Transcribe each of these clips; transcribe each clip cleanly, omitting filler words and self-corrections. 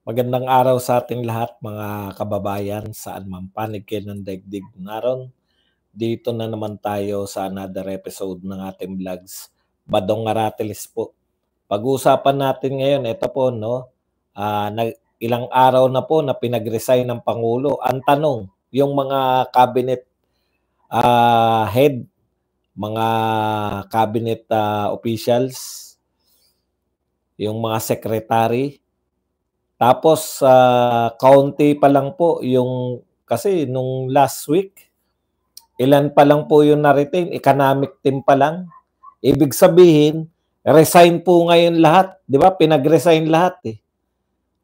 Magandang araw sa ating lahat mga kababayan, saan man panig kayo ng daigdig naron. Dito na naman tayo sa another episode ng ating vlogs. Badong Aratilis po. Pag-uusapan natin ngayon, ito po, no? Ilang araw na po na pinag-resign ng Pangulo. Ang tanong, yung mga cabinet head, mga cabinet officials, yung mga secretary, tapos kaunti pa lang po yung kasi nung last week, ilan pa lang po yung na-retain, economic team pa lang. Ibig sabihin, resign po ngayon lahat, 'di ba? Pinag-resign lahat eh.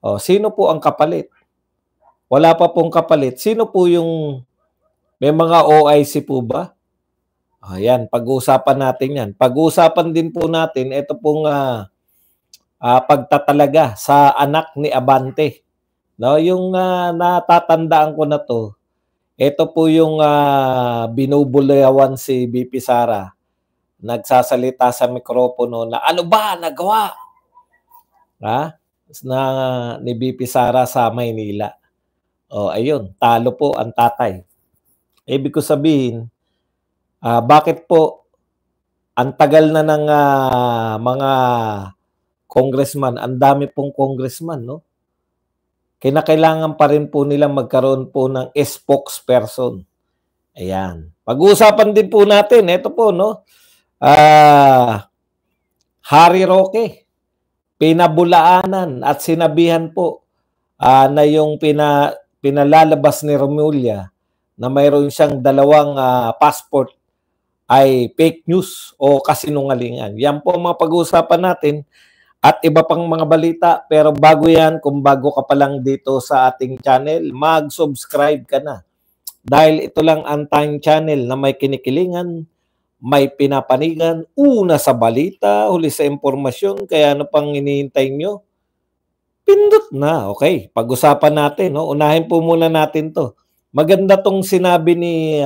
Oh, sino po ang kapalit? Wala pa pong kapalit. Sino po yung may mga OIC po ba? Ayan, pag-uusapan natin 'yan. Pag-uusapan din po natin ito pong pagtatalaga sa anak ni Abante. No, yung natatandaan ko na to, ito po yung binubulayawan si BP Sara. Nagsasalita sa mikropono na ano ba nagawa? Ha? Na ni BP Sara sa Maynila. Oh, ayun, talo po ang tatay. Ibig ko sabihin, bakit po ang tagal na ng mga congressman, ang dami pong congressman, no? Kinakailangan pa rin po nilang magkaroon po ng spokesperson. Ayan. Pag-uusapan din po natin, ito po, no? Harry Roque, pinabulaanan at sinabihan po na yung pinalalabas ni Romulia na mayroon siyang dalawang passport ay fake news o kasinungalingan. Yan po ang mga pag-uusapan natin at iba pang mga balita. Pero bago yan, kung bago ka pa lang dito sa ating channel, mag-subscribe ka na. Dahil ito lang ang tayong channel na may kinikilingan, may pinapanigan, una sa balita, huli sa impormasyon, kaya ano pang hinihintay nyo? Pindot na. Okay, pag-usapan natin. No? Unahin po muna natin to. Maganda tong sinabi ni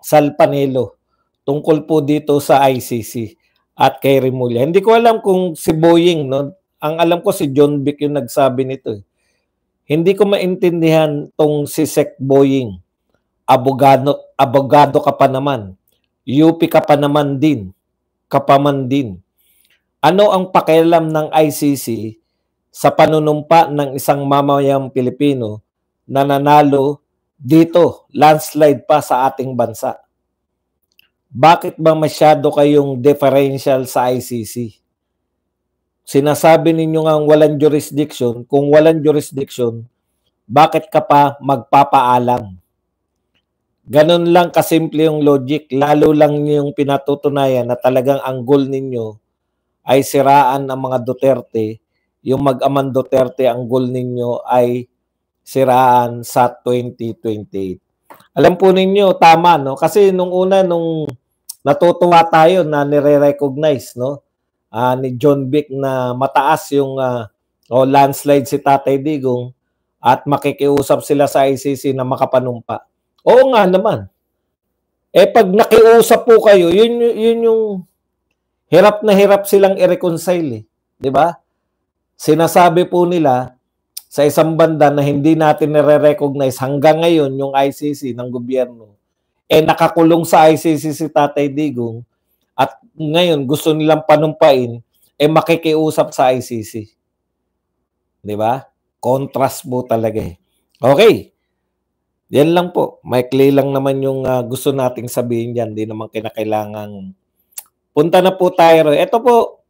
Sal Panelo tungkol po dito sa ICC at kay Remulla. Hindi ko alam kung si Boying, no? Ang alam ko si John Vic yung nagsabi nito. Hindi ko maintindihan tong si Sec Boying. Abogado ka pa naman. UP ka pa naman din. Kapaman din. Ano ang pakialam ng ICC sa panunumpa ng isang mamayang Pilipino na nanalo dito, landslide pa sa ating bansa? Bakit ba masyado kayong differential sa ICC? Sinasabi ninyo nga walang jurisdiction. Kung walang jurisdiction, bakit ka pa magpapaalam? Ganun lang kasimple yung logic. Lalo lang yung pinatutunayan na talagang ang goal ninyo ay siraan ang mga Duterte. Yung mag-aman Duterte, ang goal ninyo ay siraan sa 2028. Alam po ninyo, tama, no? Kasi nung una, nung natutuwa tayo na nire-recognize, no? Ni John Vic na mataas yung landslide si Tatay Digong at makikiusap sila sa ICC na makapanumpa. Oo nga naman. Pag nakiusap po kayo, yun yung hirap na hirap silang i-reconcile. Di ba? Sinasabi po nila sa isang banda na hindi natin nire-recognize hanggang ngayon yung ICC ng gobyerno. Nakakulong sa ICC si Tatay Digong at ngayon gusto nilang panumpain, makikiusap sa ICC. Di ba? Contrast po talaga eh. Okay. Yan lang po. Maikli lang naman yung gusto nating sabihin dyan. Di naman kinakailangan. Punta na po tayo. Ito po,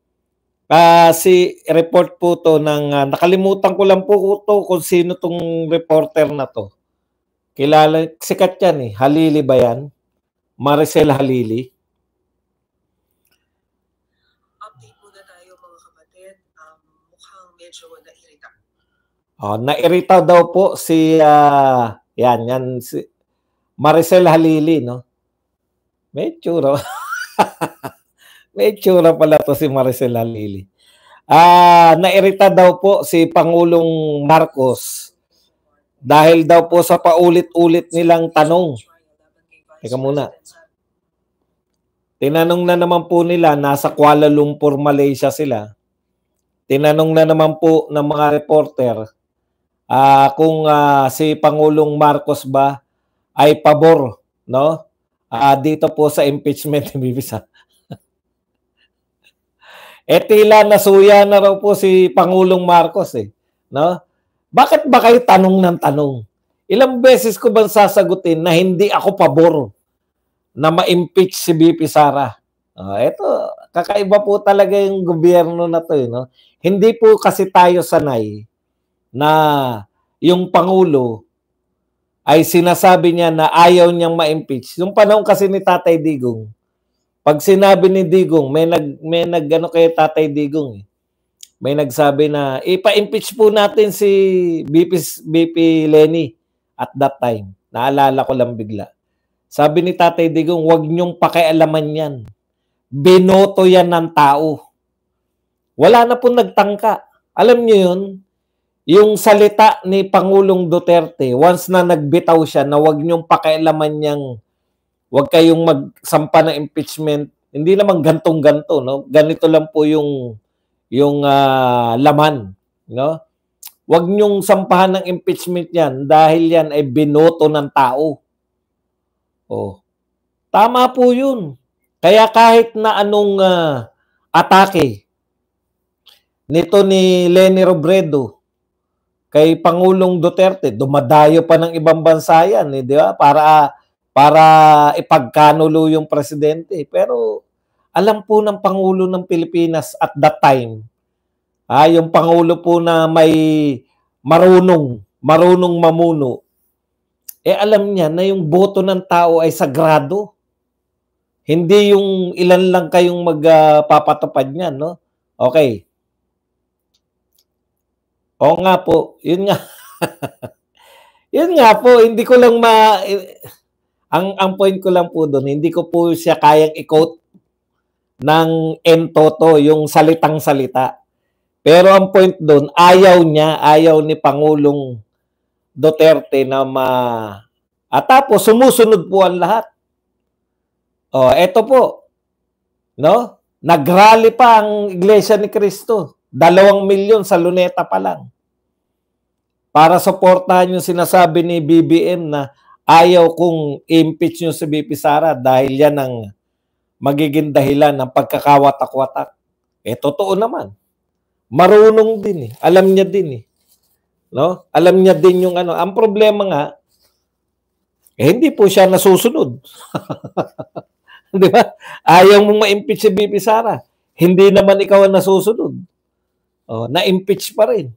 si report po to ng, nakalimutan ko lang po to kung sino tong reporter na to. Kilala, sikat yan eh. Halili ba yan? Maricel Halili. Update muna tayo mga kapatid. Mukhang medyo nairita. Nairita daw po si, yan, si Maricel Halili, no? May tsura. May tsura pala to si Maricel Halili. Nairita daw po si Pangulong Marcos dahil daw po sa paulit-ulit nilang tanong. Teka muna. Tinanong na naman po nila, nasa Kuala Lumpur, Malaysia sila. tinanong na naman po ng mga reporter kung si Pangulong Marcos ba ay pabor, no? Dito po sa impeachment ni BP Sara. Tila nasuya na raw po si Pangulong Marcos no? Bakit ba kayo tanong ng tanong? Ilang beses ko bang sasagutin na hindi ako pabor na ma-impeach si BP Sara? Ito, kakaiba po talaga yung gobyerno na to, no? Hindi po kasi tayo sanay na yung Pangulo ay sinasabi niya na ayaw niyang ma-impeach. Yung panahon kasi ni Tatay Digong, pag sinabi ni Digong, may nag-ano kay Tatay Digong may nagsabi na ipa-impeach po natin si BP Lenny at that time. Naalala ko lang bigla. Sabi ni Tatay Digong, huwag niyong pakialaman yan. Binoto yan ng tao. Wala na po nagtangka. Alam niyo yun? Yung salita ni Pangulong Duterte, once na nagbitaw siya na huwag niyong pakialaman niyang huwag kayong magsampa ng impeachment. Hindi naman gantong-ganto, no? Ganito lang po yung laman, no? Huwag niyong sampahan ng impeachment yan dahil yan ay binoto ng tao. Tama po yun. Kaya kahit na anong atake nito ni Leni Robredo kay Pangulong Duterte, dumadayo pa ng ibang bansa yan, di ba? Para ipagkanulo yung presidente. Pero alam po ng Pangulo ng Pilipinas at that time, yung Pangulo po na may marunong mamuno, alam niya na yung boto ng tao ay sagrado. Hindi yung ilan lang kayong magpapatupad niyan, no? Okay. Oo nga po, yun nga. Yun nga po, hindi ko lang ang point ko lang po doon, hindi ko po siya kayang i-quote ng en toto, yung salitang salita. Pero ang point doon, ayaw ni Pangulong Duterte na tapos sumusunod po ang lahat. Eto po, no? Nagrally pa ang Iglesia ni Cristo. 2 milyon sa Luneta pa lang. Para suportahan yung sinasabi ni BBM na ayaw kung impeach nyo si BP Sara dahil yan ang magiging dahilan ng pagkakawatak-watak. Totoo naman. Marunong din Alam niya din no? Alam niya din yung ano. Ang problema nga, hindi po siya nasusunod. Di ba? Ayaw mong ma-impeach si BP Sara. Hindi naman ikaw ang nasusunod. Na-impeach pa rin.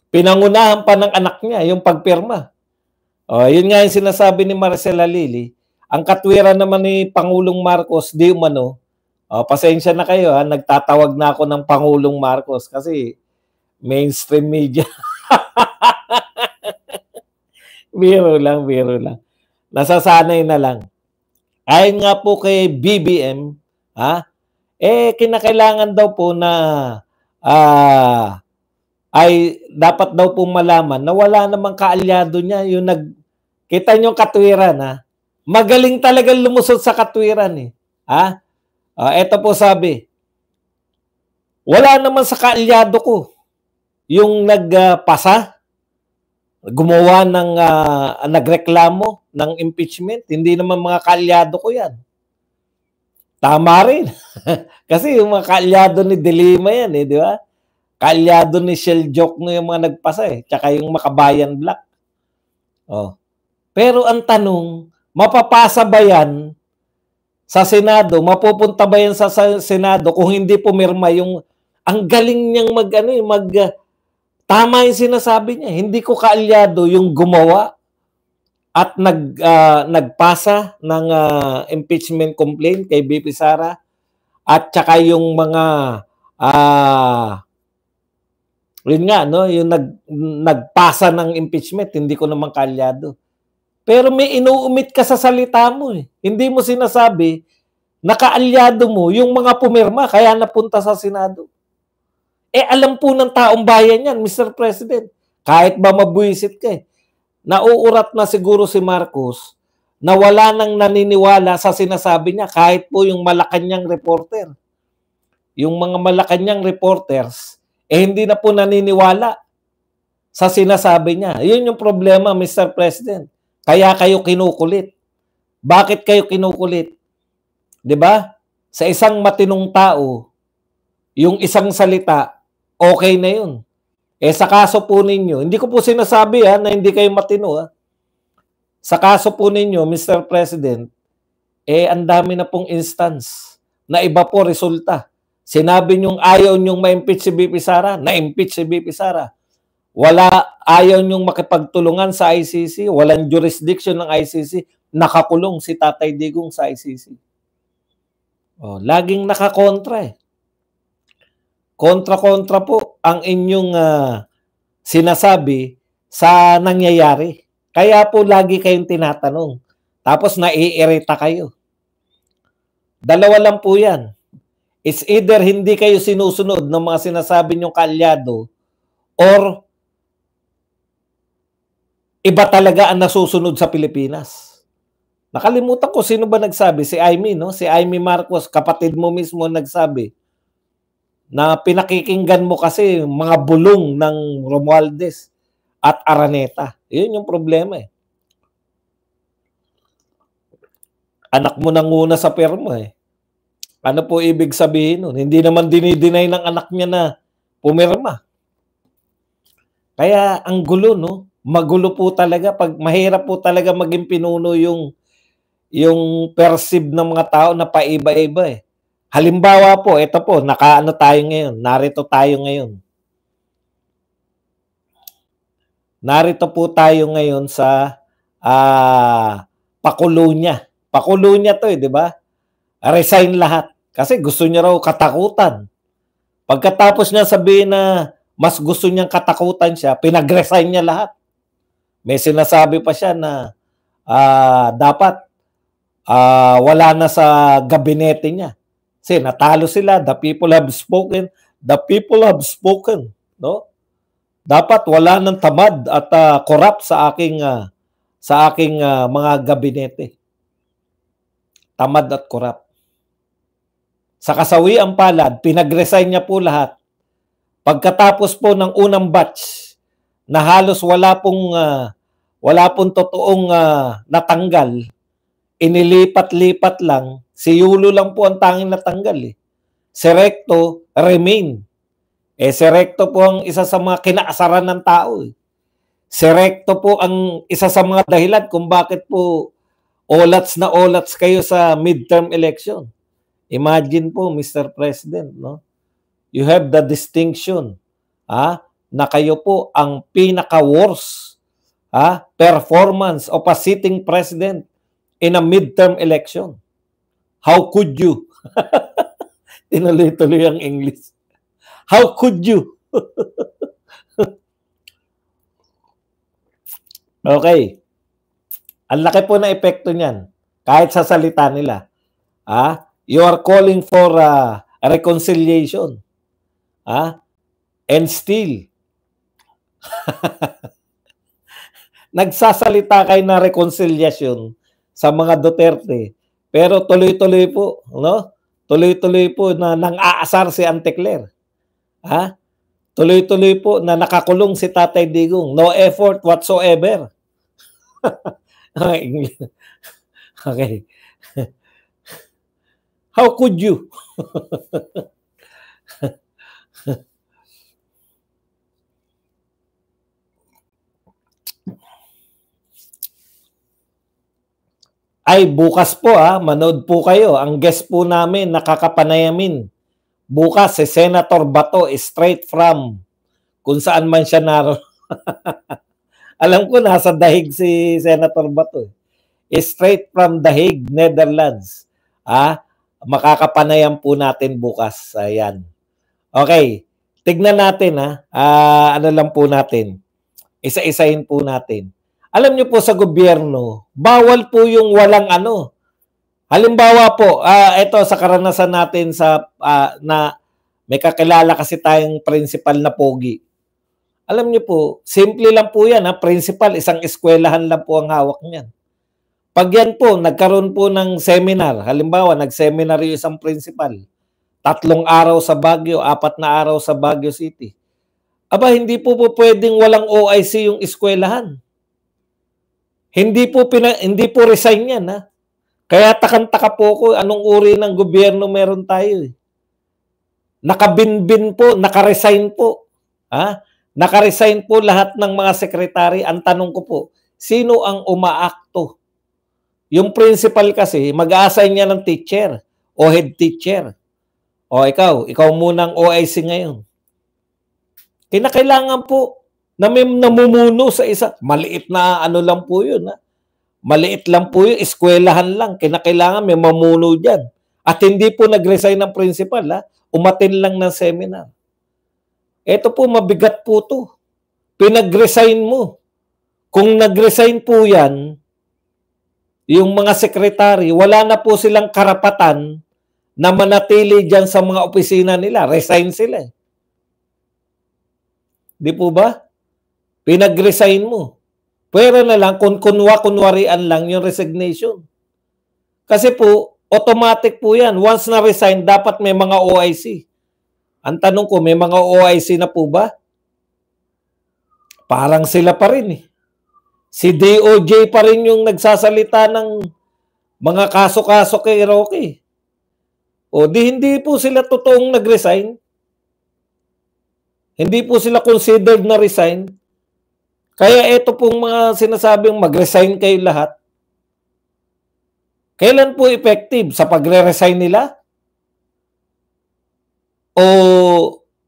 Pinangunahan pa ng anak niya yung pagpirma. Yun nga yung sinasabi ni Maricela Lili. Ang katwiran naman ni Pangulong Marcos, di umano, pasensya na kayo nagtatawag na ako ng Pangulong Marcos kasi mainstream media. Biro lang. Nasasanay na lang. Ayon nga po kay BBM, kinakailangan daw po na ay dapat daw po malaman na wala namang kaalyado niya yung kita niyo katwiran magaling talagang lumusot sa katwiran eto po sabi, wala naman sa kaalyado ko yung nagpasa, gumawa ng nagreklamo ng impeachment. Hindi naman mga kaalyado ko yan. Tama rin. Kasi yung mga kaalyado ni De Lima yan di ba? Kaalyado ni Shell Jokno yung mga nagpasa tsaka yung Makabayan Black. Pero ang tanong, mapapasa ba yan sa Senado? Mapupunta ba yan sa Senado kung hindi pumirma yung ang galing niyang tama yung sinasabi niya. Hindi ko kaalyado yung gumawa at nagpasa ng impeachment complaint kay BP Sara at saka yung mga yun nga, no? Yung nagpasa ng impeachment, hindi ko naman kaalyado. Pero may inuumit ka sa salita mo Hindi mo sinasabi na kaalyado mo yung mga pumirma kaya napunta sa Senado. Alam po ng taong bayan yan, Mr. President. Kahit ba mabuisit ka nauurat na siguro si Marcos na wala nang naniniwala sa sinasabi niya kahit po yung Malacanang reporter. yung mga Malacanang reporters, hindi na po naniniwala sa sinasabi niya. Yun yung problema, Mr. President. Kaya kayo kinukulit. Bakit kayo kinukulit? 'Di ba? Sa isang matinong tao, yung isang salita, okay na yun. Sa kaso po ninyo, hindi ko po sinasabi na hindi kayo matino. Sa kaso po ninyo, Mr. President, ang dami na pong instance na iba po resulta. Sinabi niyong ayaw niyong ma-impeach si BP Sara, na-impeach si BP Sara. Ayaw niyong makipagtulungan sa ICC, walang jurisdiction ng ICC, nakakulong si Tatay Digong sa ICC. Laging nakakontra Kontra-kontra po ang inyong sinasabi sa nangyayari. Kaya po lagi kayong tinatanong. Tapos naiirita kayo. Dalawa lang po yan. It's either hindi kayo sinusunod ng mga sinasabi nyong kaalyado or iba talaga ang nasusunod sa Pilipinas. Nakalimutan ko sino ba nagsabi? Si Amy, no? Si Amy Marcos, kapatid mo mismo nagsabi na pinakikinggan mo kasi mga bulong ng Romualdez at Araneta. Yun yung problema Anak mo nanguna sa perma Ano po ibig sabihin nun? Hindi naman dinideny ng anak niya na pumirma. Kaya ang gulo, no? Magulo po talaga. Mahirap po talaga maging pinuno yung perceive ng mga tao na paiba-iba Halimbawa po, ito po, nakaano tayo ngayon. Narito tayo ngayon. Narito po tayo ngayon sa Pakulunya. Pakulunya to di ba? Resign lahat. Kasi gusto niya raw katakutan. Pagkatapos niya sabihin na mas gusto niyang katakutan siya, pinag-resign niya lahat. May sinasabi pa siya na dapat wala na sa gabinete niya. Kasi natalo sila, the people have spoken, no? Dapat wala ng tamad at corrupt sa aking mga gabinete. Tamad at corrupt. Sa kasawiang palad, pinag-resign niya po lahat. Pagkatapos po ng unang batch na halos wala pong totoong natanggal, inilipat-lipat lang. Si Yulo lang po ang tanging natanggal Si Recto, remain. Si Recto po ang isa sa mga kinaasaran ng tao Si Recto po ang isa sa mga dahilan kung bakit po olats na olats kayo sa midterm election. Imagine po, Mr. President, no? You have the distinction na kayo po ang pinaka-worst performance of a sitting president in a midterm election. How could you? Tinuloy-tuloy ang English. How could you? Okay. Ang laki po na epekto niyan. Kahit sa salita nila. You are calling for a reconciliation. And still, nagsasalita kayo na reconciliation sa mga Duterte. Pero tuloy-tuloy po, no? Tuloy-tuloy po na nang-aasar si Antecler. Tuloy-tuloy po na nakakulong si Tatay Digong. No effort whatsoever. Okay. How could you? Ay, bukas po manood po kayo. Ang guest po namin, nakakapanayamin. Bukas, si Senator Bato, straight from kung saan man siya naroon. Alam ko, nasa Dahig si Senator Bato. Straight from Dahig, Netherlands. Makakapanayam po natin bukas. Ayan. Okay. Tignan natin ano lang po natin. Isa-isahin po natin. Alam niyo po sa gobyerno, bawal po yung walang ano. Halimbawa po, ito sa karanasan natin na may kakilala kasi tayong principal na pogi. Alam niyo po, simple lang po yan. Principal, isang eskwelahan lang po ang hawak niyan. Pag yan po, nagkaroon po ng seminar, halimbawa, nag-seminar yung isang principal, 3 araw sa Baguio, 4 na araw sa Baguio City. Aba, hindi po pwedeng walang OIC yung eskwelahan. Hindi po resign yan, ha. Kaya takang-taka po ko anong uri ng gobyerno meron tayo. Nakabinbin po, nakaresign po. Ha? Nakaresign po lahat ng mga sekretary. Ang tanong ko po, sino ang umaakto? Yung principal kasi, mag-a-assign niya ng teacher o head teacher. O ikaw munang OIC ngayon. Kinakailangan po na may namumuno sa isa. Maliit na ano lang po yun. Ha? Maliit lang po yun. Eskwelahan lang. Kinakailangan may mamuno dyan. At hindi po nag-resign ng principal. Ha? Umatin lang ng seminar. Ito po, mabigat po to. Pinag-resign mo. Kung nag-resign po yan, yung mga sekretary, wala na po silang karapatan na manatili dyan sa mga opisina nila. Resign sila. Di po ba? Pinag-resign mo. Pero na lang kung kunwarian lang yung resignation. Kasi po, automatic po yan. Once na-resign, dapat may mga OIC. Ang tanong ko, may mga OIC na po ba? Parang sila pa rin eh. Si DOJ pa rin yung nagsasalita ng mga kaso-kaso kay Rocky. O di hindi po sila totoong nag-resign. Hindi po sila considered na resign. Kaya ito pong mga sinasabing mag-resign kayo lahat. Kailan po effective? Sa pagre-resign nila? O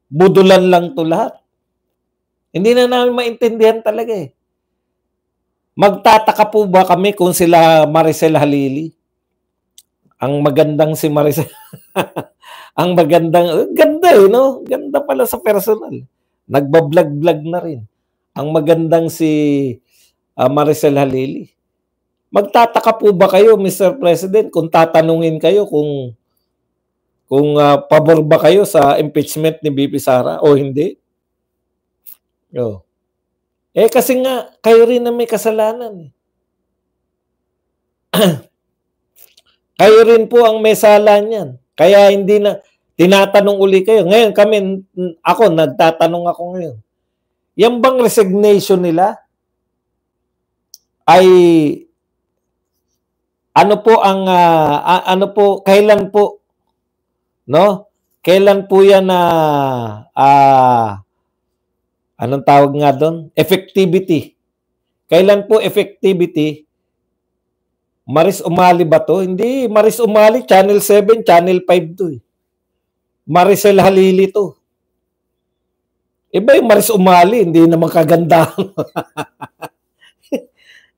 budulan lang to lahat? Hindi na namin maintindihan talaga eh. Magtataka po ba kami kung sila Maricel Halili? Ang magandang si Maricel. Ang magandang, ganda eh, no? Ganda pala sa personal. Nagbablog-vlog na rin. Ang magandang si Maricel Halili. Magtataka po ba kayo, Mr. President, kung tatanungin kayo kung pabor ba kayo sa impeachment ni BP Sara o hindi? Oh. Kasi nga, kayo rin na may kasalanan. Kayo rin po ang may sala niyan. Kaya hindi na, tinatanong uli kayo. Ngayon nagtatanong ako ngayon. Yan bang resignation nila ay kailan po, no? Kailan po yan anong tawag nga doon? Effectivity. Kailan po effectivity? Maris Umali ba to? Hindi. Maris Umali, Channel 7, Channel 5 to eh. Maricel Halili to. Iba yung Maris Umali, hindi naman kaganda.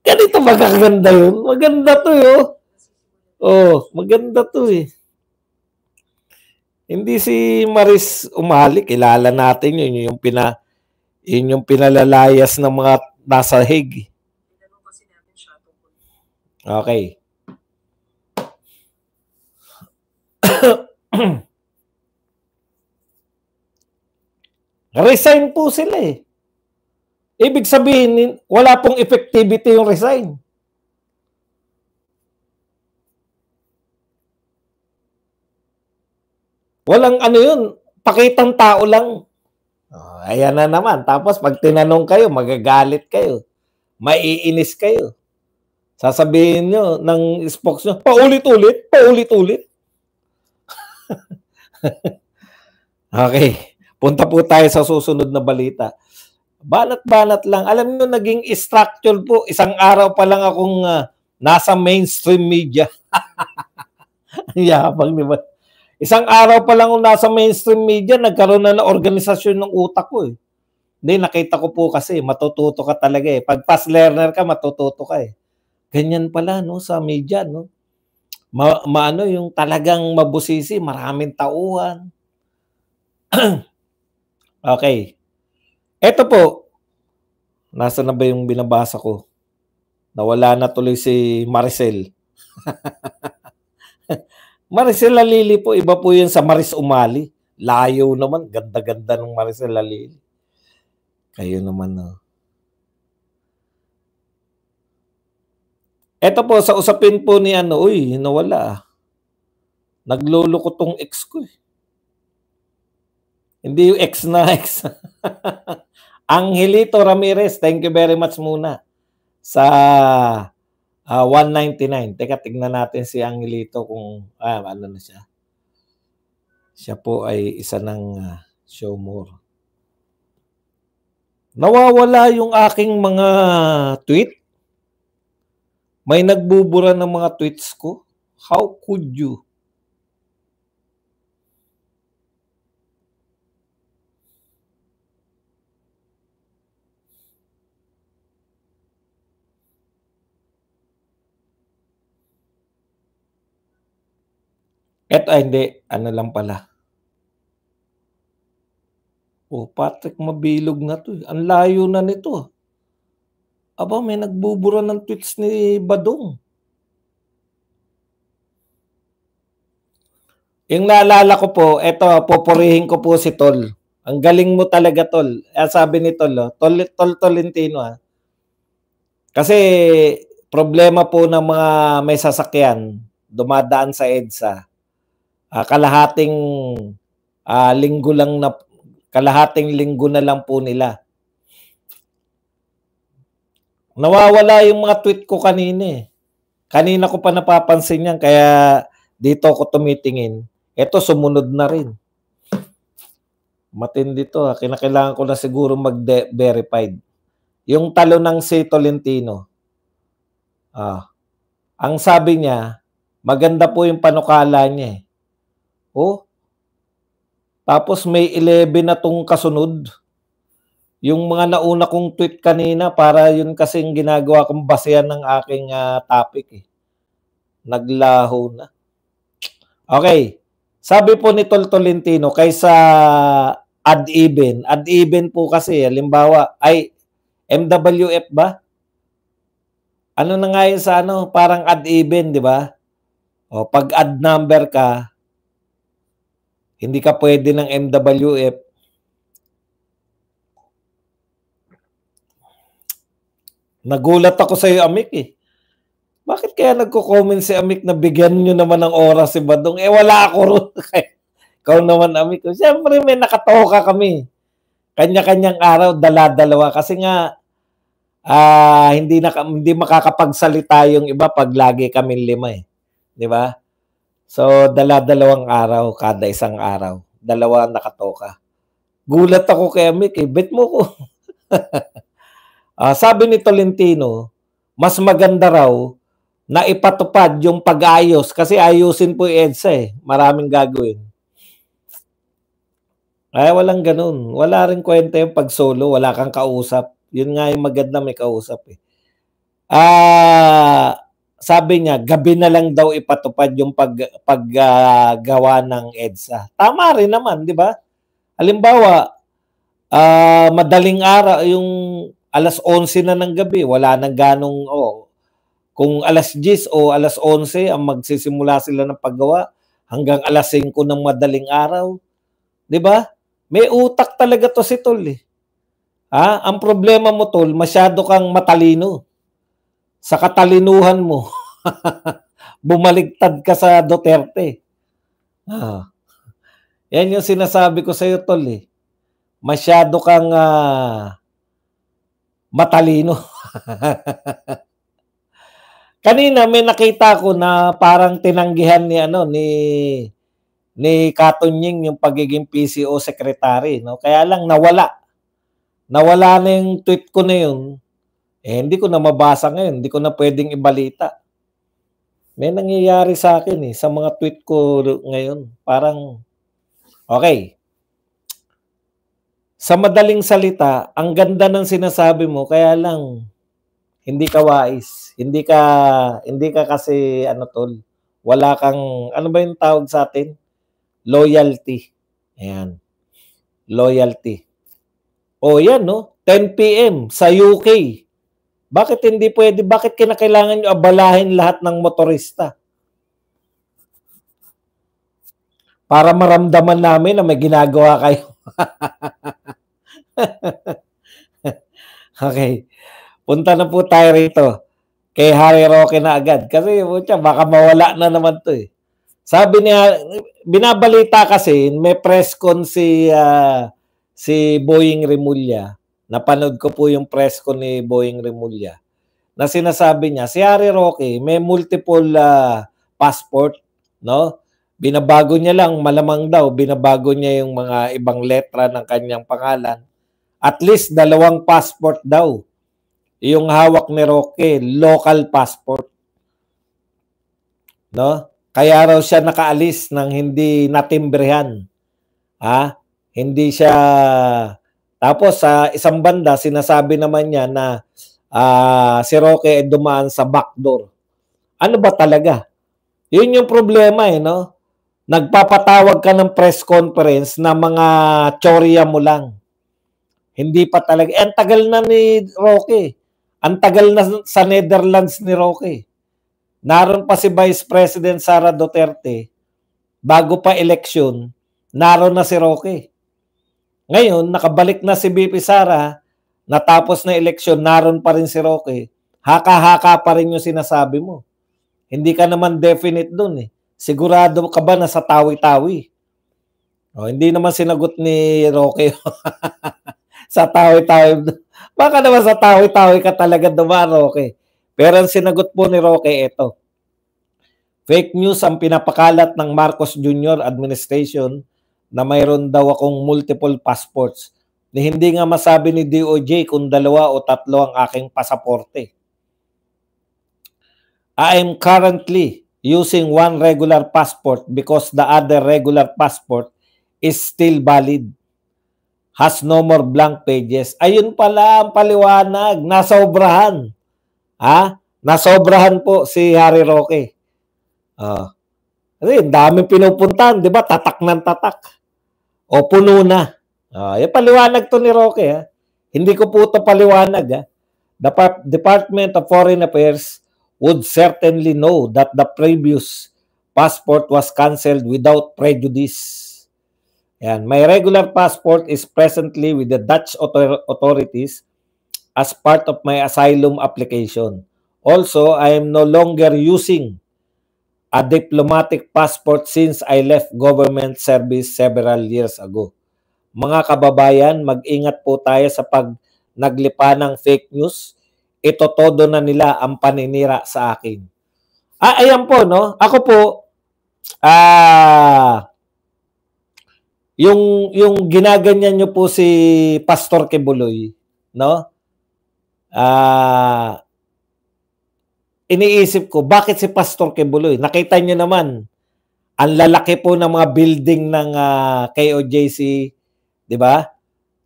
Ganito magaganda yun. Maganda to eh. Oh, maganda to eh. Hindi si Maris Umali, kilala natin yun yung pinalalayas ng mga nasa Hague. Okay. Resign po sila eh. Ibig sabihin, wala pong effectivity yung resign. Walang ano yun, pakitang tao lang. Oh, ayan na naman. Tapos pag tinanong kayo, magagalit kayo. Maiinis kayo. Sasabihin nyo ng spokes nyo, paulit-ulit. Okay. Punta po tayo sa susunod na balita. Banat-banat lang. Alam nyo, naging structure po. Isang araw pa lang akong nasa mainstream media. Yabang, di ba? Isang araw pa lang akong nasa mainstream media, nagkaroon na ng organisasyon ng utak ko eh. Hindi, nakita ko po kasi, matututo ka talaga eh. Pag fast learner ka, matututo ka eh. Ganyan pala, no, sa media, no? Yung talagang mabusisi, maraming tauhan. Okay. Ito po, nasa na ba yung binabasa ko? Nawala na tuloy si Maricel. Maricel Halili po, iba po yun sa Maris Umali. Layo naman, ganda-ganda ng Maricel Halili. Kayo naman, no? Ito po, sa usapin po ni nawala. Nagluloko tong ex ko eh. Hindi yung X na X. Angelito Ramirez, thank you very much muna sa 199. Teka, tignan natin si Angelito kung ano na siya. Siya po ay isa ng show more. Nawawala yung aking mga tweet. May nagbubura ng mga tweets ko. How could you? Eto, hindi. Ano lang pala. Patrick, mabilog na to. Ang layo na nito. Aba, may nagbubura ng tweets ni Badong. Yung naalala ko po, eto, poporihin ko po si Tol. Ang galing mo talaga, Tol. Sabi ni Tol, Tol Tolentino. Kasi problema po ng mga may sasakyan, dumadaan sa EDSA. Kalahating linggo na lang po nila. Nawawala yung mga tweet ko kanina. Kanina ko pa napapansin yan, kaya dito ako tumitingin. Ito, sumunod na rin. Matindi to. Kinakailangan ko na siguro mag-verified. Yung talo ng si Tolentino. Ang sabi niya, maganda po yung panukala niya. Tapos may 11 na tong kasunod. Yung mga nauna kong tweet kanina, para yun kasing ginagawa kong basehan ng aking topic. Naglaho na. Okay. Sabi po ni Tol Tolentino, kaysa add even po kasi, halimbawa, ay MWF ba? Ano na nga yun sa parang add even, di ba? Pag add number ka, hindi ka pwede ng MWF. Nagulat ako sa iyo, Amik. Bakit kaya nagko-comment si Amik na bigyan nyo naman ng oras si Badong? Wala ako ron. Ikaw naman, Amik. Siyempre, may nakatoka kami. Kanya-kanyang araw, dala-dalawa. Kasi nga, hindi makakapagsalita yung iba pag lagi kami 5. Di ba? So, dala-dalawang araw, kada isang araw. 2 nakatoka. Gulat ako kay Amik. Bet mo ko. Sabi ni Tolentino, mas maganda raw na ipatupad yung pag-ayos kasi ayusin po yung EDSA . Maraming gagawin. Walang ganun. Wala rin kwenta yung pag-solo. Wala kang kausap. Yun nga yung maganda, may kausap . Sabi niya, gabi na lang daw ipatupad yung paggawa ng EDSA . Tama rin naman, di ba? Halimbawa, madaling araw, yung alas 11 na ng gabi, wala nang ganong, kung alas 10 o alas 11 ang magsisimula sila ng paggawa hanggang alas 5 ng madaling araw. 'Di ba? May utak talaga to si Tol . Ang problema mo, Tol, masyado kang matalino. Sa katalinuhan mo, bumaligtad ka sa Duterte. Yan yung sinasabi ko sa iyo, Tol . Masyado kang matalino. Kanina may nakita ko na parang tinanggihan ni Katunying yung pagiging PCO secretary, no? Kaya lang nawala. Nawala na yung tweet ko na yun. Hindi ko na mabasa ngayon, hindi ko na pwedeng ibalita. May nangyayari sa akin sa mga tweet ko ngayon. Parang okay. Sa madaling salita, ang ganda ng sinasabi mo, kaya lang hindi ka wais. Hindi ka kasi Tol. Wala kang, ano ba yung tawag sa atin? Loyalty. Ayan. Loyalty. Yan, no? 10 p.m. sa UK. Bakit hindi pwede? Bakit kinakailangan nyo abalahin lahat ng motorista? Para maramdaman namin na may ginagawa kayo. Okay. Punta na po tayo rito. Kay Harry Roque na agad. Kasi baka mawala na naman to . Sabi niya, binabalita kasi, may press con si Boying Remulla. Napanood ko po yung press con ni Boying Remulla. Na sinasabi niya, si Harry Roque may multiple passport, no? Binabago niya lang, malamang daw, binabago niya yung mga ibang letra ng kanyang pangalan. At least 2 passport daw. Yung hawak ni Roque, local passport. No? Kaya raw siya nakaalis ng hindi natimbrehan. Hindi siya. Tapos sa isang banda, sinasabi naman niya na si Roque dumaan sa backdoor. Ano ba talaga? Yun yung problema no? Nagpapatawag ka ng press conference na mga tsorya mo lang. Hindi pa talaga. Ang tagal na ni Roque. Ang tagal na sa Netherlands ni Roque. Naroon pa si Vice President Sara Duterte. Bago pa eleksyon, naroon na si Roque. Ngayon, nakabalik na si BP Sara, natapos na eleksyon, naroon pa rin si Roque. Haka-haka pa rin yung sinasabi mo. Hindi ka naman definite dun Sigurado ka ba na sa tawi-tawi? Hindi naman sinagot ni Roque. Sa tawi-tawi. Baka naman sa tawi-tawi ka talaga dumaan, Roque. Pero ang sinagot po ni Roque, ito. Fake news ang pinapakalat ng Marcos Jr. administration na mayroon daw akong multiple passports. Na hindi nga masabi ni DOJ kung 2 o 3 ang aking pasaporte. I am currently using 1 regular passport because the other regular passport is still valid. Has no more blank pages. Ayun pala ang paliwanag. Nasobrahan. Nasobrahan po si Harry Roque. Kasi daming pinupuntahan, di ba? Tatak ng tatak. O puno na. Yung paliwanag to ni Roque. Hindi ko po ito paliwanag. The Department of Foreign Affairs would certainly know that the previous passport was cancelled without prejudice. Yan. My regular passport is presently with the Dutch authorities as part of my asylum application. Also, I am no longer using a diplomatic passport since I left government service several years ago. Mga kababayan, mag-ingat po tayo sa pag naglipa ng fake news. Ito todo na nila ang paninira sa akin. Ayan po, no? Ako po, yung ginaganyan nyo po si Pastor Quebuloy, no? Iniisip ko, bakit si Pastor Quebuloy? Nakita nyo naman, ang lalaki po ng mga building ng KOJC, di ba?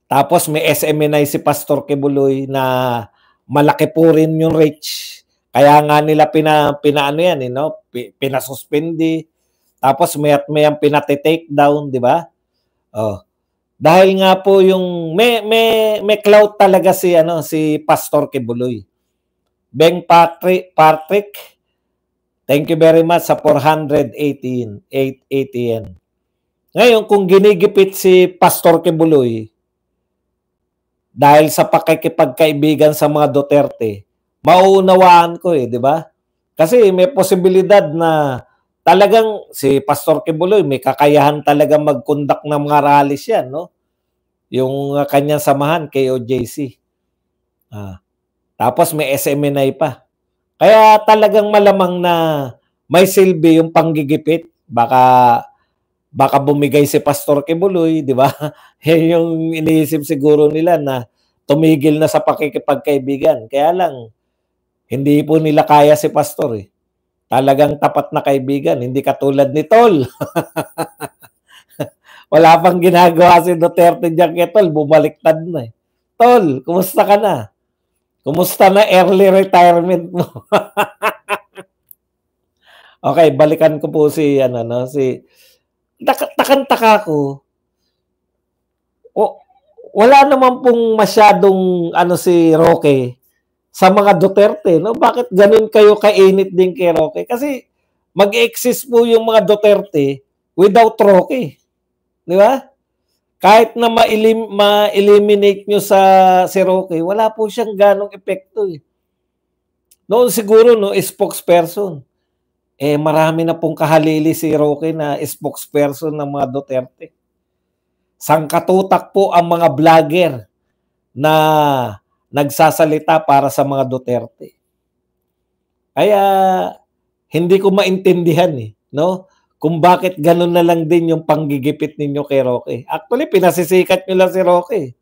Tapos may SMNI si Pastor Quebuloy na malaki po rin yung reach. Kaya nga nila pinaano yan, pinasuspindi. Tapos may ang pinati-take down, di ba? Dahil nga po yung may clout talaga si Pastor Quebuloy. Beng Patrick, thank you very much sa 418 ATN. Ngayon, kung ginigipit si Pastor Quebuloy dahil sa pakikipagkaibigan sa mga Duterte, mauunawaan ko di ba? Kasi may posibilidad na talagang si Pastor Quebuloy may kakayahan talaga mag-conduct ng mga rallies yan, no? Yung kanyang samahan, KOJC. Tapos may SMNI pa. Kaya talagang malamang na may silbi yung panggigipit. Baka bumigay si Pastor Quebuloy, di ba? Yung iniisip siguro nila na tumigil na sa pakikipagkaibigan. Kaya lang, hindi po nila kaya si Pastor Talagang tapat na kaibigan, hindi katulad ni Tol. Wala pang ginagawa si Duterte diyan kay Tol, bumaliktad na Tol, kumusta ka na? Kumusta na early retirement mo? Okay, balikan ko po si takang-taka ko. Wala naman pong masyadong si Roque sa mga Duterte, no? Bakit ganun kayo kainit din kay Roque? Kasi mag-exist po yung mga Duterte without Roque. Di ba? Kahit na ma-eliminate nyo si Roque, wala po siyang ganong epekto Noon siguro, spokesperson. marami na pong kahalili si Roque na spokesperson ng mga Duterte. Sangkatutak po ang mga vlogger na nagsasalita para sa mga Duterte. Kaya hindi ko maintindihan no? Kung bakit ganun na lang din yung panggigipit ninyo kay Roque. Actually, pinasisikat nyo lang si Roque.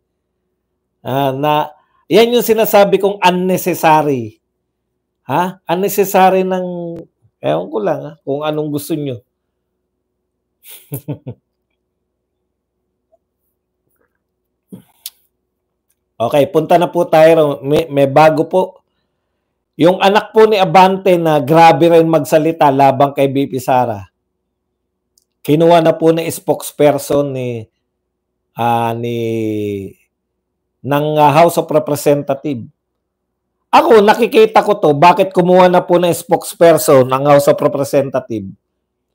Yan yung sinasabi kong unnecessary. Unnecessary ng, ewan ko lang kung anong gusto nyo. Okay, punta na po tayo. May bago po. Yung anak po ni Abante na grabe rin magsalita labang kay BP Sara. Kinuha na po na spokesperson ng House of Representatives. Ako, nakikita ko to, bakit kumuha na po na spokesperson ng House of Representatives?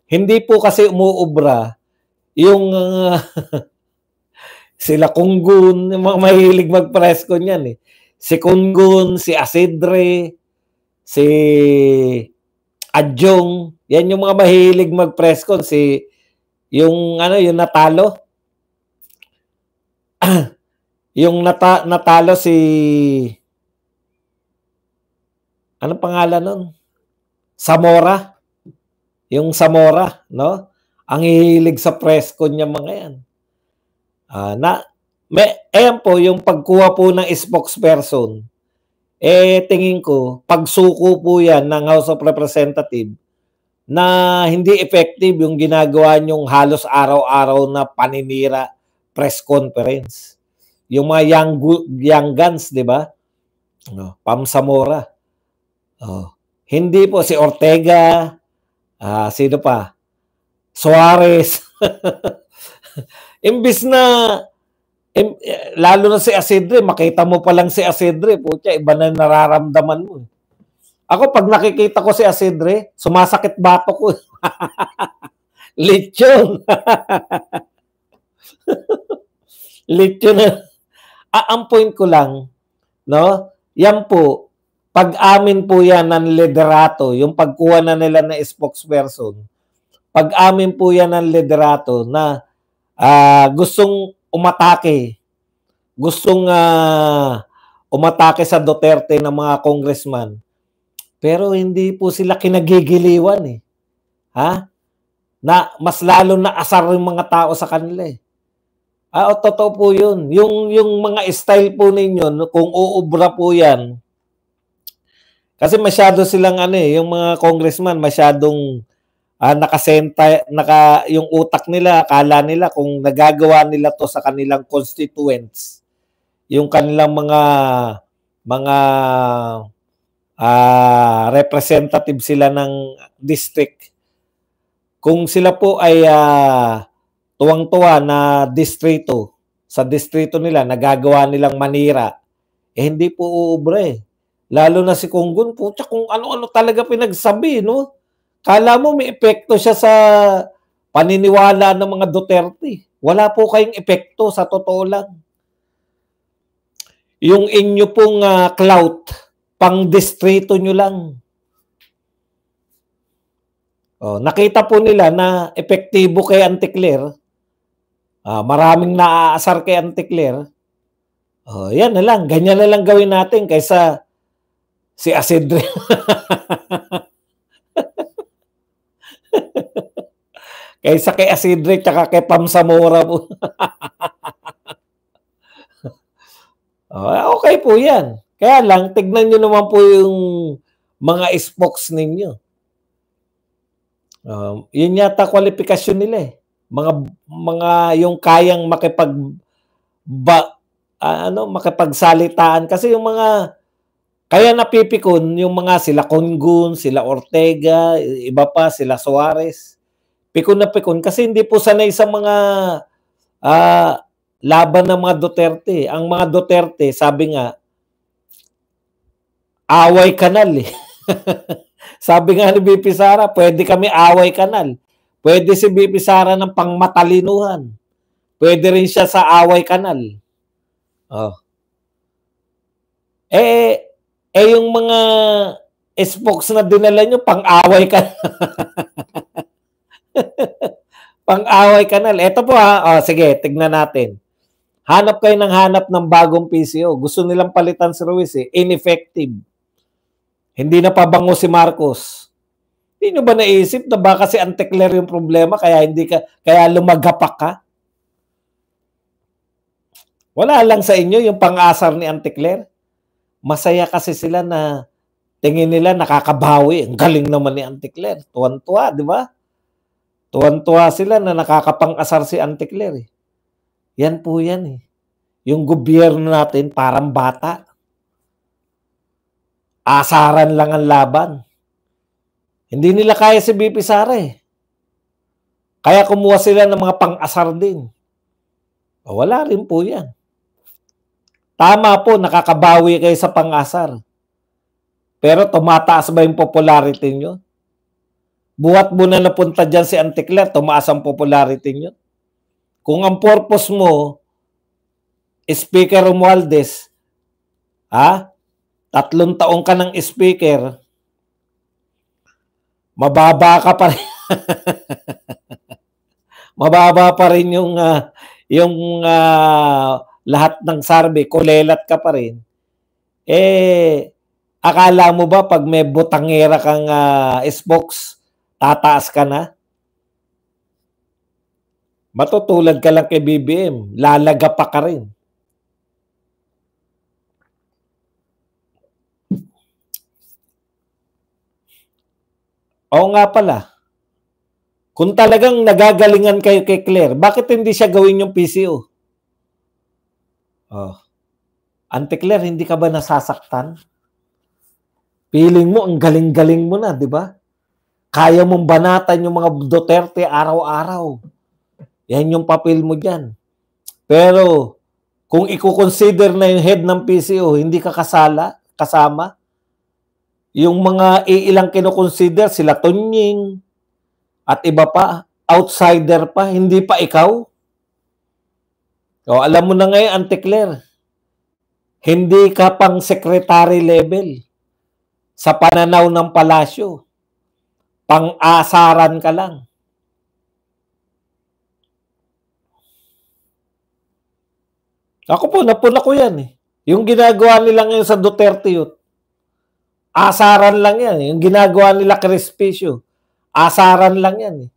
Hindi po kasi umuubra yung sila Kunggun, yung mga mahilig mag-presko niyan Si Kunggun, si Asidre, si Adjong, yan yung mga mahilig mag-presko. Yung natalo. Yung natalo si anong pangalan nun? Zamora. Yung Zamora, no? Ang hihilig sa presko niya mga yan. Ayan po, yung pagkuha po ng spokesperson, tingin ko, pagsuko po yan ng House of Representatives na hindi effective yung ginagawa nyong halos araw-araw na paninira press conference. Yung mga young guns, di ba? Pam Zamora. Hindi po si Ortega, sino pa? Suarez. Imbis na, lalo na si Asidre, makita mo pa lang si Asidre, putya, iba na nararamdaman mo. Ako, pag nakikita ko si Asidre, sumasakit bato ko. Lechon. Lechon na. Ang point ko lang, no? Yan po, pag-amin po yan ng liderato, yung pagkuha na nila na spokesperson, pag-amin po yan ng liderato na gustong umatake sa Duterte ng mga congressman, pero hindi po sila kinagigiliwan na mas lalo na asar yung mga tao sa kanila totoo po yun. Yung mga style po ninyo, kung uubra po yan, kasi masyado silang yung mga congressman masyadong yung utak nila, akala nila kung nagagawa nila to sa kanilang constituents, yung kanilang mga representative sila ng district. Kung sila po ay tuwang-tuwa na distrito, sa distrito nila, nagagawa nilang manira, hindi po uubra Lalo na si Kunggun, putya, kung ano-ano talaga pinagsabi, no? Kala mo may epekto siya sa paniniwala ng mga Duterte. Wala po kayong epekto, sa totoo lang. Yung inyo pong clout, pang distrito nyo lang. Nakita po nila na epektibo kay Anticler. Maraming naaasar kay Anticler. Yan na lang. Ganyan na lang gawin natin kaysa si Asidre. Kaysa kay Asidre tsaka kay Pam Zamora po. Okay po yan. Kaya lang, tignan nyo naman po yung mga spokes ninyo. Yun yata kwalifikasyon nila mga yung kayang makipagsalitaan. Kasi yung mga kaya napipikon, yung mga sila Kunggun, sila Ortega, iba pa, sila Suarez. Pikon na pikon kasi hindi po sanay sa mga laban ng mga Duterte. Ang mga Duterte, sabi nga, away kanal Sabi nga ni BP Sara, pwede kami away kanal. Pwede si BP Sara ng pangmatalinuhan. Pwede rin siya sa away kanal. Yung mga spokes na dinala nyo, pang-away ka. Pang-away ka na. Ito po ha. Sige, tignan natin. Hanap kayo ng hanap ng bagong PCO. Gusto nilang palitan si Ruiz eh. Ineffective. Hindi na pabango si Marcos. Hindi nyo ba naisip na baka si Anticler yung problema kaya lumagapak ka? Wala lang sa inyo yung pang-asar ni Anticler. Masaya kasi sila na tingin nila nakakabawi. Ang galing naman ni Anticler. Tuwan-tuwa, di ba? Tuwan-tuwa sila na nakakapang-asar si Anticler. Yan po yan eh. Yung gobyerno natin parang bata. Asaran lang ang laban. Hindi nila kaya si BP Sara eh. Kaya kumuha sila ng mga pang-asar din. Wala rin po yan. Tama po, nakakabawi kayo sa pang-asar. Pero tumataas ba yung popularity nyo? Buhat mo na napunta dyan si Anticler, tumaas ang popularity nyo. Kung ang purpose mo, Speaker Romualdez, 3 taong ka ng speaker, mababa ka pa rin. Mababa pa rin yung lahat ng survey, kulelat ka pa rin. Akala mo ba pag may butangera kang spokes, tataas ka na? Matutulad ka lang kay BBM, lalaga pa ka rin. Oo nga pala. Kung talagang nagagalingan kayo kay Claire, bakit hindi siya gawin yung PCO? Anticler, hindi ka ba nasasaktan? Feeling mo, ang galing-galing mo na, di ba? Kaya mong banatan yung mga Duterte araw-araw. Yan yung papel mo dyan. Pero, kung i-consider na yung head ng PCO, hindi ka kasama. Yung mga ilang kinoconsider, sila Tunying, at iba pa, outsider pa, hindi pa ikaw. Alam mo na ngayon, Anticler, hindi ka pang secretary level sa pananaw ng palasyo. Pang-asaran ka lang. Ako po, napuna ko yan eh. Yung ginagawa nila ngayon sa Duterte yun, asaran lang yan. Yung ginagawa nila Crispicio, asaran lang yan eh.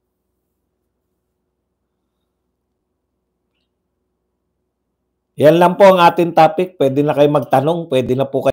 Yan lang po ang ating topic. Pwede na kayo magtanong. Pwede na po kayo